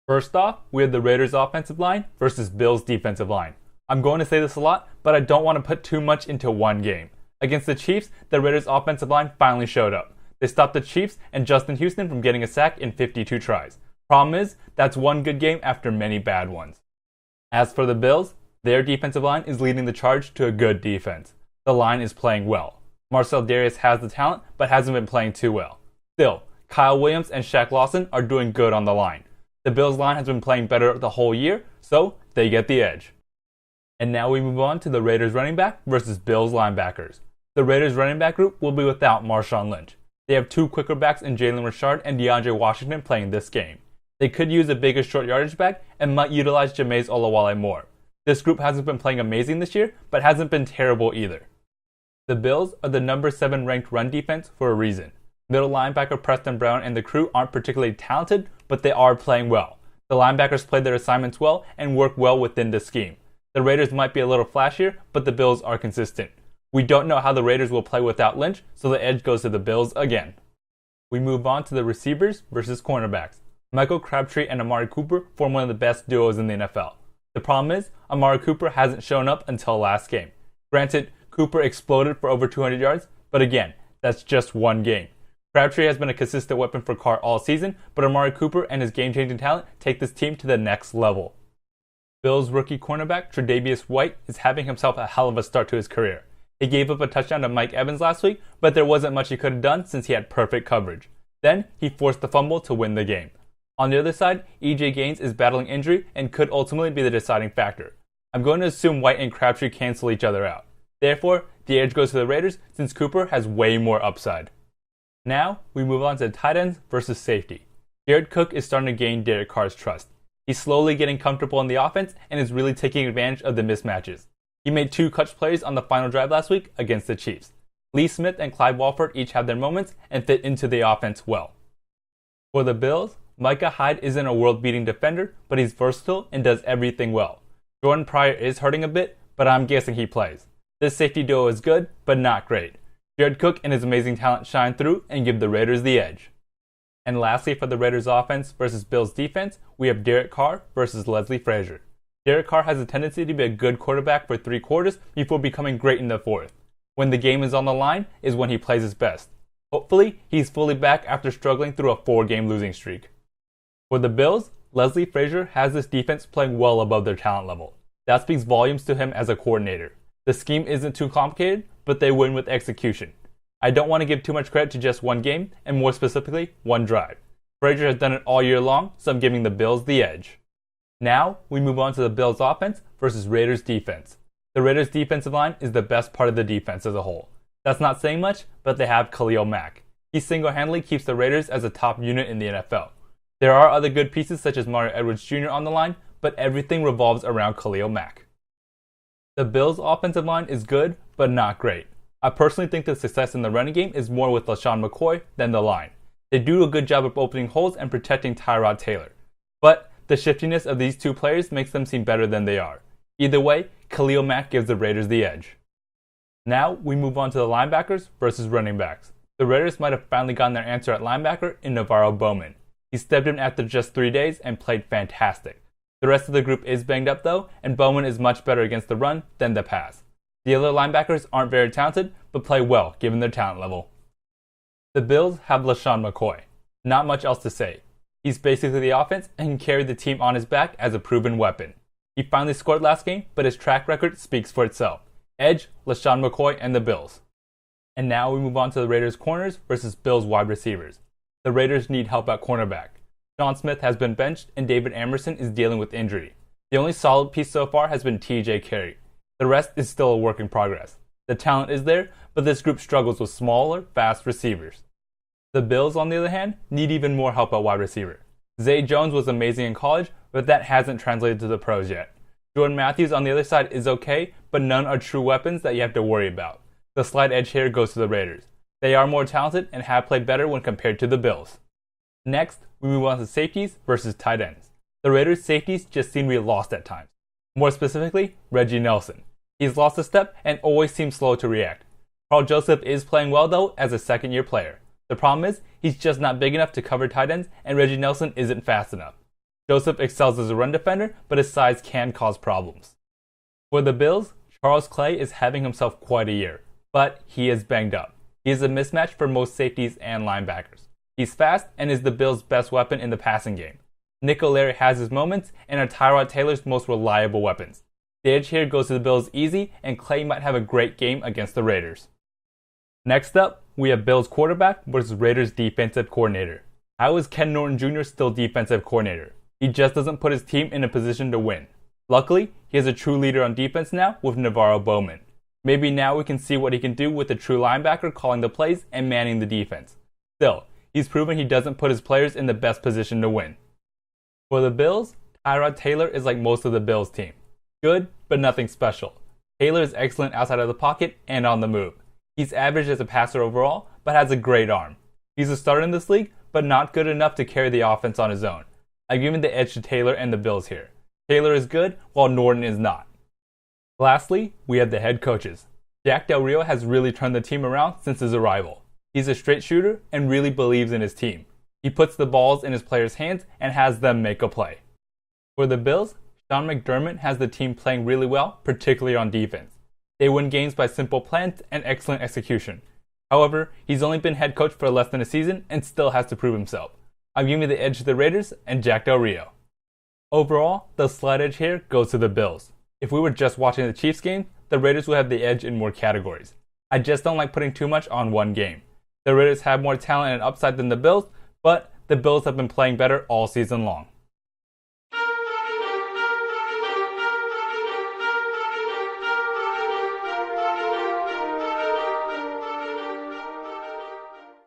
First off, we have the Raiders offensive line versus Bills defensive line. I'm going to say this a lot, but I don't want to put too much into one game. Against the Chiefs, the Raiders offensive line finally showed up. They stopped the Chiefs and Justin Houston from getting a sack in 52 tries. Problem is, that's one good game after many bad ones. As for the Bills, their defensive line is leading the charge to a good defense. The line is playing well. Marcel Darius has the talent, but hasn't been playing too well. Still, Kyle Williams and Shaq Lawson are doing good on the line. The Bills line has been playing better the whole year, so they get the edge. And now we move on to the Raiders running back versus Bills linebackers. The Raiders running back group will be without Marshawn Lynch. They have two quicker backs in Jalen Richard and DeAndre Washington playing this game. They could use a bigger short yardage back and might utilize Jameis Olawale more. This group hasn't been playing amazing this year, but hasn't been terrible either. The Bills are the number 7 ranked run defense for a reason. Middle linebacker Preston Brown and the crew aren't particularly talented, but they are playing well. The linebackers play their assignments well and work well within the scheme. The Raiders might be a little flashier, but the Bills are consistent. We don't know how the Raiders will play without Lynch, so the edge goes to the Bills again. We move on to the receivers versus cornerbacks. Michael Crabtree and Amari Cooper form one of the best duos in the NFL. The problem is, Amari Cooper hasn't shown up until last game. Granted, Cooper exploded for over 200 yards, but again, that's just one game. Crabtree has been a consistent weapon for Carr all season, but Amari Cooper and his game-changing talent take this team to the next level. Bills rookie cornerback Tre'Davious White is having himself a hell of a start to his career. He gave up a touchdown to Mike Evans last week, but there wasn't much he could have done since he had perfect coverage. Then, he forced the fumble to win the game. On the other side, EJ Gaines is battling injury and could ultimately be the deciding factor. I'm going to assume White and Crabtree cancel each other out. Therefore, the edge goes to the Raiders since Cooper has way more upside. Now, we move on to tight ends versus safety. Jared Cook is starting to gain Derek Carr's trust. He's slowly getting comfortable in the offense and is really taking advantage of the mismatches. He made 2 clutch plays on the final drive last week against the Chiefs. Lee Smith and Clyde Walford each have their moments and fit into the offense well. For the Bills, Micah Hyde isn't a world-beating defender, but he's versatile and does everything well. Jordan Pryor is hurting a bit, but I'm guessing he plays. This safety duo is good, but not great. Jared Cook and his amazing talent shine through and give the Raiders the edge. And lastly, for the Raiders offense versus Bills defense, we have Derek Carr versus Leslie Frazier. Derek Carr has a tendency to be a good quarterback for 3 quarters before becoming great in the 4th. When the game is on the line is when he plays his best. Hopefully, he's fully back after struggling through a 4-game losing streak. For the Bills, Leslie Frazier has this defense playing well above their talent level. That speaks volumes to him as a coordinator. The scheme isn't too complicated, but they win with execution. I don't want to give too much credit to just one game, and more specifically, one drive. Frazier has done it all year long, so I'm giving the Bills the edge. Now, we move on to the Bills offense versus Raiders defense. The Raiders defensive line is the best part of the defense as a whole. That's not saying much, but they have Khalil Mack. He single-handedly keeps the Raiders as a top unit in the NFL. There are other good pieces such as Mario Edwards Jr. on the line, but everything revolves around Khalil Mack. The Bills' offensive line is good, but not great. I personally think the success in the running game is more with LaShawn McCoy than the line. They do a good job of opening holes and protecting Tyrod Taylor. But the shiftiness of these 2 players makes them seem better than they are. Either way, Khalil Mack gives the Raiders the edge. Now, we move on to the linebackers versus running backs. The Raiders might have finally gotten their answer at linebacker in Navarro Bowman. He stepped in after just 3 days and played fantastic. The rest of the group is banged up though, and Bowman is much better against the run than the pass. The other linebackers aren't very talented, but play well given their talent level. The Bills have LaShawn McCoy. Not much else to say. He's basically the offense and can carry the team on his back as a proven weapon. He finally scored last game, but his track record speaks for itself. Edge, LaShawn McCoy, and the Bills. And now we move on to the Raiders corners versus Bills wide receivers. The Raiders need help at cornerback. Sean Smith has been benched and David Amerson is dealing with injury. The only solid piece so far has been TJ Carey. The rest is still a work in progress. The talent is there, but this group struggles with smaller, fast receivers. The Bills, on the other hand, need even more help at wide receiver. Zay Jones was amazing in college, but that hasn't translated to the pros yet. Jordan Matthews on the other side is okay, but none are true weapons that you have to worry about. The slight edge here goes to the Raiders. They are more talented and have played better when compared to the Bills. Next, we move on to safeties versus tight ends. The Raiders' safeties just seem to be lost at times. More specifically, Reggie Nelson. He's lost a step and always seems slow to react. Carl Joseph is playing well though as a second-year player. The problem is, he's just not big enough to cover tight ends, and Reggie Nelson isn't fast enough. Joseph excels as a run defender, but his size can cause problems. For the Bills, Charles Clay is having himself quite a year, but he is banged up. He is a mismatch for most safeties and linebackers. He's fast and is the Bills' best weapon in the passing game. Nick O'Leary has his moments and are Tyrod Taylor's most reliable weapons. The edge here goes to the Bills easy, and Clay might have a great game against the Raiders. Next up, we have Bills quarterback versus Raiders defensive coordinator. How is Ken Norton Jr. still defensive coordinator? He just doesn't put his team in a position to win. Luckily, he has a true leader on defense now with Navarro Bowman. Maybe now we can see what he can do with a true linebacker calling the plays and manning the defense. Still, he's proven he doesn't put his players in the best position to win. For the Bills, Tyrod Taylor is like most of the Bills team. Good, but nothing special. Taylor is excellent outside of the pocket and on the move. He's average as a passer overall, but has a great arm. He's a starter in this league, but not good enough to carry the offense on his own. I'm giving the edge to Taylor and the Bills here. Taylor is good, while Norton is not. Lastly, we have the head coaches. Jack Del Rio has really turned the team around since his arrival. He's a straight shooter and really believes in his team. He puts the balls in his players' hands and has them make a play. For the Bills, Sean McDermott has the team playing really well, particularly on defense. They win games by simple plans and excellent execution. However, he's only been head coach for less than a season and still has to prove himself. I'm giving the edge to the Raiders and Jack Del Rio. Overall, the slight edge here goes to the Bills. If we were just watching the Chiefs game, the Raiders would have the edge in more categories. I just don't like putting too much on one game. The Raiders have more talent and upside than the Bills, but the Bills have been playing better all season long.